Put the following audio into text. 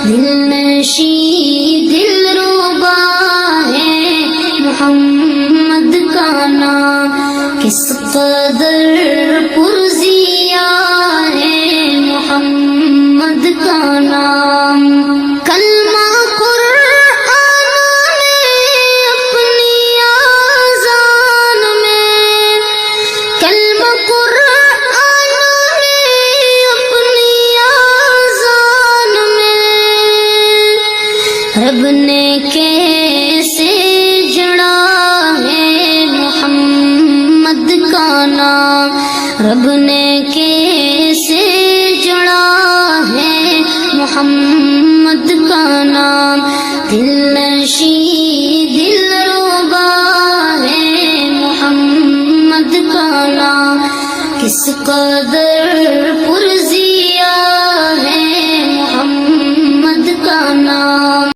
دل نشی دل ربا ہے محمد کا نام، کس قدر پرزیا ہے محمد کا نام۔ کلمہ قرآن میں اپنی آذان میں، کلمہ قرآن میں اپنی آذان میں، رب نے کیسے جڑا ہے محمد کا نام، رب نے کیسے جڑا ہے محمد کا نام۔ دل نشی دل ربا ہے محمد کا نام، کس قدر